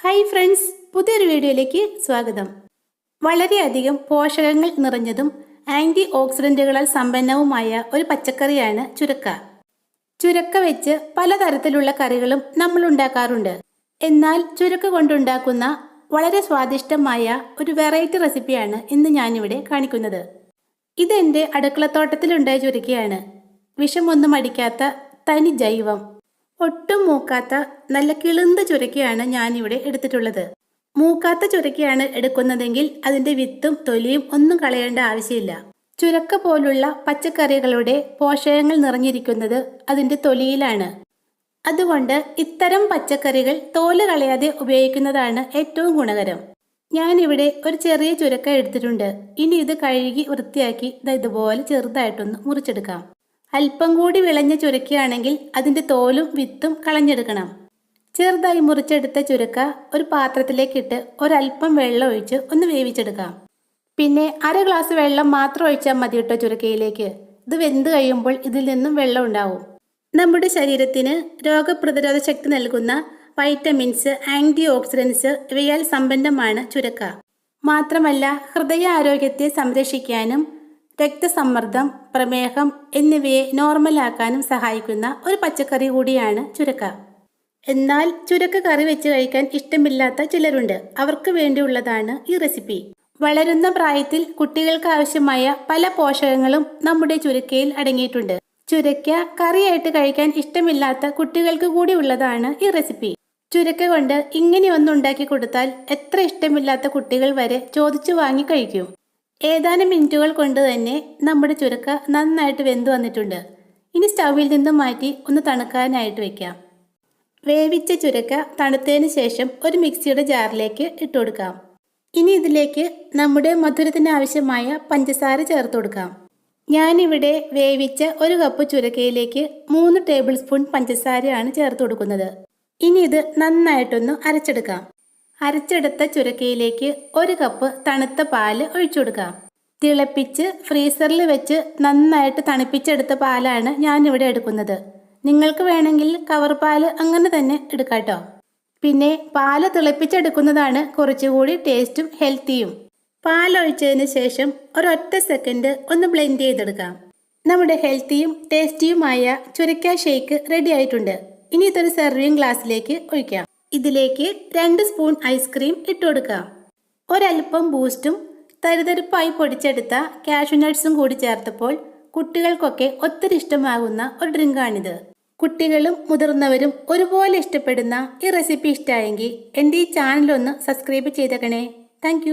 Hi friends, പുതിയൊരു വീഡിയോയിലേക്ക് സ്വാഗതം. വളരെയധികം പോഷകങ്ങൾ നിറഞ്ഞതും ആൻറ്റി ഓക്സിഡൻറ്റുകളാൽ സമ്പന്നവുമായ ഒരു പച്ചക്കറിയാണ് ചുരക്ക. ചുരക്ക വെച്ച് പലതരത്തിലുള്ള കറികളും നമ്മൾ ഉണ്ടാക്കാറുണ്ട്. എന്നാൽ ചുരക്ക കൊണ്ടുണ്ടാക്കുന്ന വളരെ സ്വാദിഷ്ടമായ ഒരു വെറൈറ്റി റെസിപ്പിയാണ് ഇന്ന് ഞാനിവിടെ കാണിക്കുന്നത്. ഇതെൻ്റെ അടുക്കളത്തോട്ടത്തിലുണ്ടായ ചുരക്കയാണ്. വിഷമൊന്നും അടിക്കാത്ത തനി ജൈവം, ഒട്ടും മൂക്കാത്ത നല്ല കിളുന്ത ചുരക്കയാണ് ഞാനിവിടെ എടുത്തിട്ടുള്ളത്. മൂക്കാത്ത ചുരക്കയാണ് എടുക്കുന്നതെങ്കിൽ അതിൻ്റെ വിത്തും തൊലിയും ഒന്നും കളയേണ്ട ആവശ്യമില്ല. ചുരക്ക പോലുള്ള പച്ചക്കറികളുടെ പോഷകങ്ങൾ നിറഞ്ഞിരിക്കുന്നത് അതിൻ്റെ തൊലിയിലാണ്. അതുകൊണ്ട് ഇത്തരം പച്ചക്കറികൾ തോല് കളയാതെ ഉപയോഗിക്കുന്നതാണ് ഏറ്റവും ഗുണകരം. ഞാനിവിടെ ഒരു ചെറിയ ചുരക്ക എടുത്തിട്ടുണ്ട്. ഇനി ഇത് കഴുകി വൃത്തിയാക്കി ഇതുപോലെ ചെറുതായിട്ടൊന്ന് മുറിച്ചെടുക്കാം. അല്പം കൂടി വിളഞ്ഞ ചുരക്കയാണെങ്കിൽ അതിൻ്റെ തോലും വിത്തും കളഞ്ഞെടുക്കണം. ചെറുതായി മുറിച്ചെടുത്ത ചുരക്ക ഒരു പാത്രത്തിലേക്കിട്ട് ഒരല്പം വെള്ളം ഒഴിച്ച് ഒന്ന് വേവിച്ചെടുക്കാം. പിന്നെ 1/2 ഗ്ലാസ് വെള്ളം മാത്രം ഒഴിച്ചാൽ മതി കേട്ടോ ചുരക്കയിലേക്ക്. ഇത് വെന്ത് കഴിയുമ്പോൾ ഇതിൽ നിന്നും വെള്ളം ഉണ്ടാവും. നമ്മുടെ ശരീരത്തിന് രോഗപ്രതിരോധ ശക്തി നൽകുന്ന വൈറ്റമിൻസ്, ആൻറ്റി ഓക്സിഡൻസ് ഇവയാൽ സമ്പന്നമാണ് ചുരക്ക. മാത്രമല്ല ഹൃദയാരോഗ്യത്തെ സംരക്ഷിക്കാനും രക്തസമ്മർദ്ദം, പ്രമേഹം എന്നിവയെ നോർമലാക്കാനും സഹായിക്കുന്ന ഒരു പച്ചക്കറി കൂടിയാണ് ചുരക്ക. എന്നാൽ ചുരക്ക കറി വെച്ച് കഴിക്കാൻ ഇഷ്ടമില്ലാത്ത ചിലരുണ്ട്. അവർക്ക് വേണ്ടിയുള്ളതാണ് ഈ റെസിപ്പി. വളരുന്ന പ്രായത്തിൽ കുട്ടികൾക്ക് ആവശ്യമായ പല പോഷകങ്ങളും നമ്മുടെ ചുരക്കയിൽ അടങ്ങിയിട്ടുണ്ട്. ചുരക്ക കറിയായിട്ട് കഴിക്കാൻ ഇഷ്ടമില്ലാത്ത കുട്ടികൾക്ക് കൂടി ഉള്ളതാണ് ഈ റെസിപ്പി. ചുരക്ക കൊണ്ട് ഇങ്ങനെയൊന്നും ഉണ്ടാക്കി കൊടുത്താൽ എത്ര ഇഷ്ടമില്ലാത്ത കുട്ടികൾ വരെ ചോദിച്ചു വാങ്ങി കഴിക്കും. ഏതാനും മിനിറ്റുകൾ കൊണ്ട് തന്നെ നമ്മുടെ ചുരക്ക നന്നായിട്ട് വെന്ത് വന്നിട്ടുണ്ട്. ഇനി സ്റ്റൗവിൽ നിന്നും മാറ്റി ഒന്ന് തണുക്കാനായിട്ട് വെക്കാം. വേവിച്ച ചുരക്ക തണുത്തതിന് ശേഷം ഒരു മിക്സിയുടെ ജാറിലേക്ക് ഇട്ട് കൊടുക്കാം. ഇനി ഇതിലേക്ക് നമ്മുടെ മധുരത്തിന് ആവശ്യമായ പഞ്ചസാര ചേർത്ത് കൊടുക്കാം. ഞാനിവിടെ വേവിച്ച 1 കപ്പ് ചുരക്കയിലേക്ക് 3 ടേബിൾ സ്പൂൺ പഞ്ചസാരയാണ് ചേർത്ത് കൊടുക്കുന്നത്. ഇനി ഇത് നന്നായിട്ടൊന്ന് അരച്ചെടുക്കാം. അരച്ചെടുത്ത ചുരക്കയിലേക്ക് 1 കപ്പ് തണുത്ത പാല് ഒഴിച്ചു കൊടുക്കാം. തിളപ്പിച്ച് ഫ്രീസറിൽ വെച്ച് നന്നായിട്ട് തണുപ്പിച്ചെടുത്ത പാലാണ് ഞാനിവിടെ എടുക്കുന്നത്. നിങ്ങൾക്ക് വേണമെങ്കിൽ കവർ പാല് അങ്ങനെ തന്നെ എടുക്കാട്ടോ. പിന്നെ പാല് തിളപ്പിച്ചെടുക്കുന്നതാണ് കുറച്ചുകൂടി ടേസ്റ്റും ഹെൽത്തിയും. പാലൊഴിച്ചതിന് ശേഷം ഒരൊറ്റ സെക്കൻഡ് ഒന്ന് ബ്ലെൻഡ് ചെയ്തെടുക്കാം. നമ്മുടെ ഹെൽത്തിയും ടേസ്റ്റിയുമായ ചുരക്ക ഷേക്ക് റെഡി ആയിട്ടുണ്ട്. ഇനി ഇതൊരു സെർവിങ് ഗ്ലാസ്സിലേക്ക് ഒഴിക്കാം. ഇതിലേക്ക് 2 സ്പൂൺ ഐസ്ക്രീം ഇട്ട് കൊടുക്കാം. ഒരല്പം ബൂസ്റ്റും തരിതരിപ്പായി പൊടിച്ചെടുത്ത കാഷ്യൂ നട്ട്സും കൂടി ചേർത്തപ്പോൾ കുട്ടികൾക്കൊക്കെ ഒത്തിരി ഇഷ്ടമാകുന്ന ഒരു ഡ്രിങ്കാണിത്. കുട്ടികളും മുതിർന്നവരും ഒരുപോലെ ഇഷ്ടപ്പെടുന്ന ഈ റെസിപ്പി ഇഷ്ടമായെങ്കിൽ എൻ്റെ ഈ ചാനലൊന്ന് സബ്സ്ക്രൈബ് ചെയ്തേക്കണേ. താങ്ക്